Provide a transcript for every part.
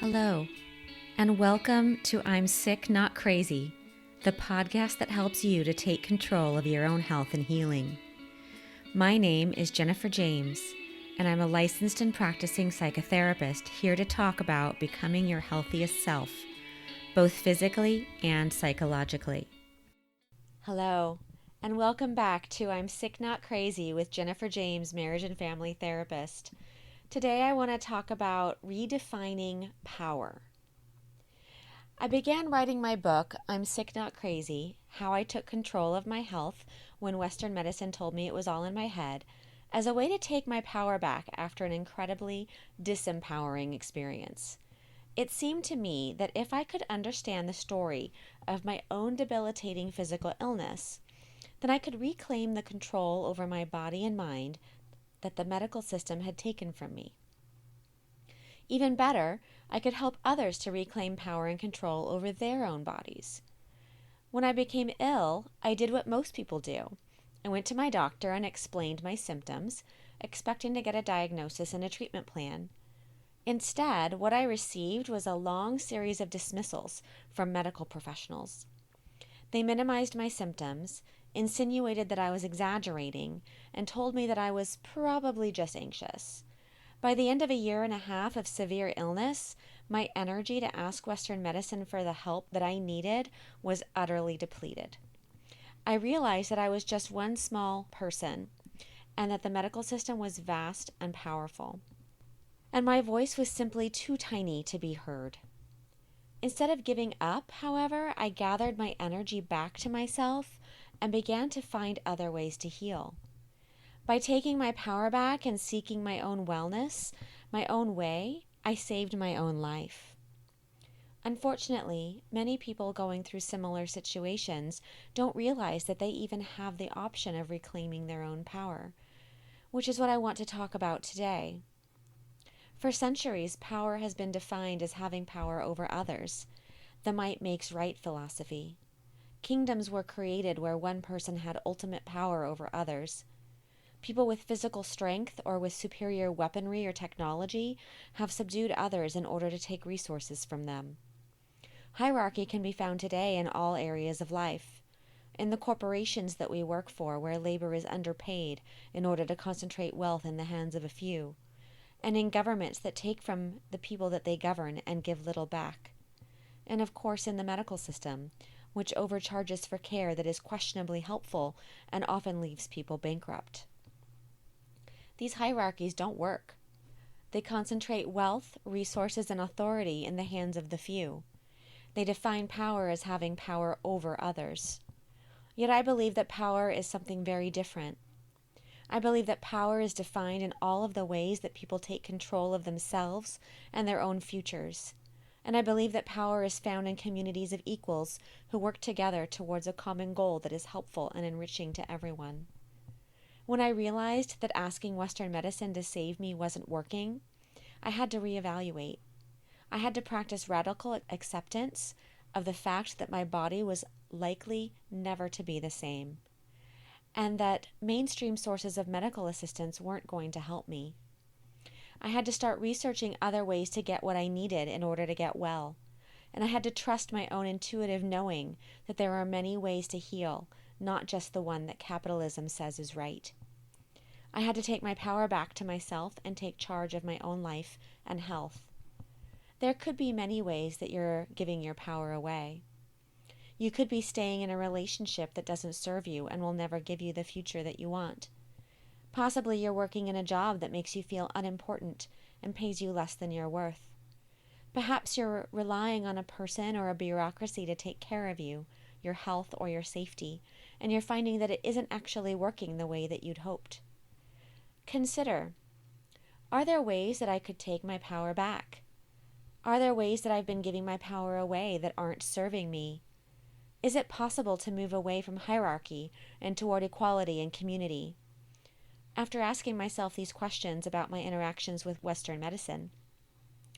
Hello, and welcome to I'm Sick Not Crazy, the podcast that helps you to take control of your own health and healing. My name is Jennifer James, and I'm a licensed and practicing psychotherapist here to talk about becoming your healthiest self, both physically and psychologically. Hello, and welcome back to I'm Sick Not Crazy with Jennifer James, marriage and family therapist. Today I want to talk about redefining power. I began writing my book, I'm Sick Not Crazy, How I Took Control of My Health when Western medicine told me it was all in my head, as a way to take my power back after an incredibly disempowering experience. It seemed to me that if I could understand the story of my own debilitating physical illness, then I could reclaim the control over my body and mind that the medical system had taken from me. Even better, I could help others to reclaim power and control over their own bodies. When I became ill, I did what most people do. I went to my doctor and explained my symptoms, expecting to get a diagnosis and a treatment plan. Instead, what I received was a long series of dismissals from medical professionals. They minimized my symptoms, insinuated that I was exaggerating, and told me that I was probably just anxious. By the end of a year and a half of severe illness, my energy to ask Western medicine for the help that I needed was utterly depleted. I realized that I was just one small person, and that the medical system was vast and powerful. And my voice was simply too tiny to be heard. Instead of giving up, however, I gathered my energy back to myself and began to find other ways to heal. By taking my power back and seeking my own wellness, my own way, I saved my own life. Unfortunately, many people going through similar situations don't realize that they even have the option of reclaiming their own power, which is what I want to talk about today. For centuries, power has been defined as having power over others, the might makes right philosophy. Kingdoms were created where one person had ultimate power over others. People with physical strength or with superior weaponry or technology have subdued others in order to take resources from them. Hierarchy can be found today in all areas of life. In the corporations that we work for, where labor is underpaid in order to concentrate wealth in the hands of a few, and in governments that take from the people that they govern and give little back. And of course in the medical system, which overcharges for care that is questionably helpful and often leaves people bankrupt. These hierarchies don't work. They concentrate wealth, resources, and authority in the hands of the few. They define power as having power over others. Yet I believe that power is something very different. I believe that power is defined in all of the ways that people take control of themselves and their own futures. And I believe that power is found in communities of equals who work together towards a common goal that is helpful and enriching to everyone. When I realized that asking Western medicine to save me wasn't working, I had to reevaluate. I had to practice radical acceptance of the fact that my body was likely never to be the same, and that mainstream sources of medical assistance weren't going to help me. I had to start researching other ways to get what I needed in order to get well, and I had to trust my own intuitive knowing that there are many ways to heal, not just the one that capitalism says is right. I had to take my power back to myself and take charge of my own life and health. There could be many ways that you're giving your power away. You could be staying in a relationship that doesn't serve you and will never give you the future that you want. Possibly you're working in a job that makes you feel unimportant and pays you less than you're worth. Perhaps you're relying on a person or a bureaucracy to take care of you, your health or your safety, and you're finding that it isn't actually working the way that you'd hoped. Consider, are there ways that I could take my power back? Are there ways that I've been giving my power away that aren't serving me? Is it possible to move away from hierarchy and toward equality and community? After asking myself these questions about my interactions with Western medicine,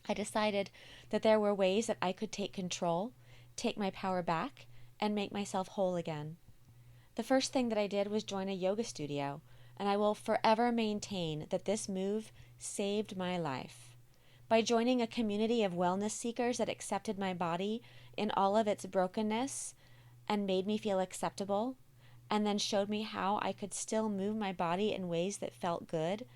I decided that there were ways that I could take control, take my power back, and make myself whole again. The first thing that I did was join a yoga studio, and I will forever maintain that this move saved my life. by joining a community of wellness seekers that accepted my body in all of its brokenness and made me feel acceptable, and then showed me how I could still move my body in ways that felt good,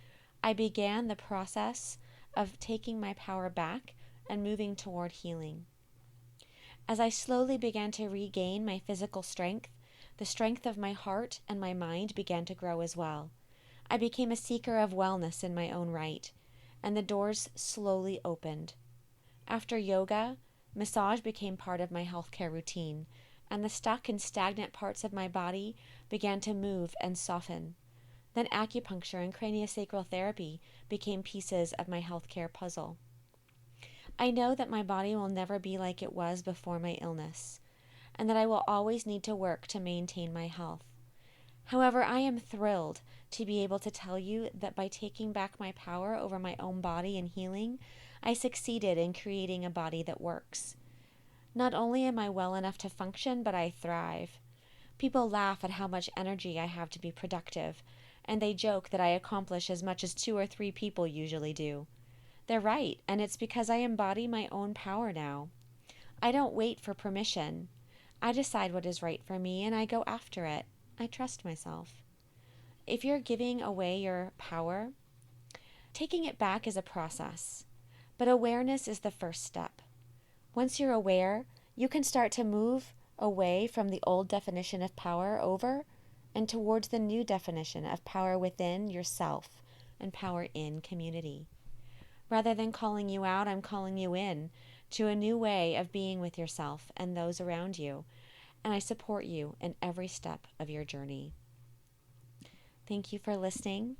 I began the process of taking my power back and moving toward healing. As I slowly began to regain my physical strength, the strength of my heart and my mind began to grow as well. I became a seeker of wellness in my own right, and the doors slowly opened. After yoga, massage became part of my healthcare routine, and the stuck and stagnant parts of my body began to move and soften. Then acupuncture and craniosacral therapy became pieces of my healthcare puzzle. I know that my body will never be like it was before my illness, and that I will always need to work to maintain my health. However, I am thrilled to be able to tell you that by taking back my power over my own body and healing, I succeeded in creating a body that works. Not only am I well enough to function, but I thrive. People laugh at how much energy I have to be productive, and they joke that I accomplish as much as 2 or 3 people usually do. They're right, and it's because I embody my own power now. I don't wait for permission. I decide what is right for me, and I go after it. I trust myself. If you're giving away your power, taking it back is a process, but awareness is the first step. Once you're aware, you can start to move away from the old definition of power over and towards the new definition of power within yourself and power in community. Rather than calling you out, I'm calling you in to a new way of being with yourself and those around you, and I support you in every step of your journey. Thank you for listening.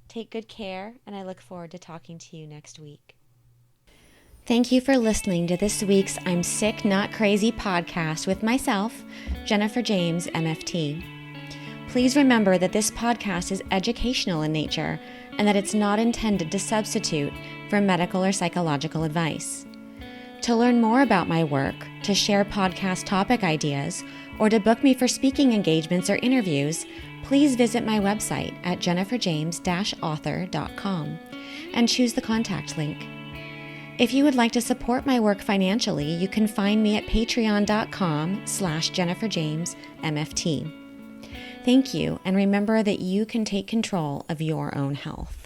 Take good care, and I look forward to talking to you next week. Thank you for listening to this week's I'm Sick Not Crazy podcast with myself, Jennifer James, MFT. Please remember that this podcast is educational in nature and that it's not intended to substitute for medical or psychological advice. To learn more about my work, to share podcast topic ideas, or to book me for speaking engagements or interviews, please visit my website at jenniferjames-author.com and choose the contact link. If you would like to support my work financially, you can find me at patreon.com/jenniferjamesmft. Thank you, and remember that you can take control of your own health.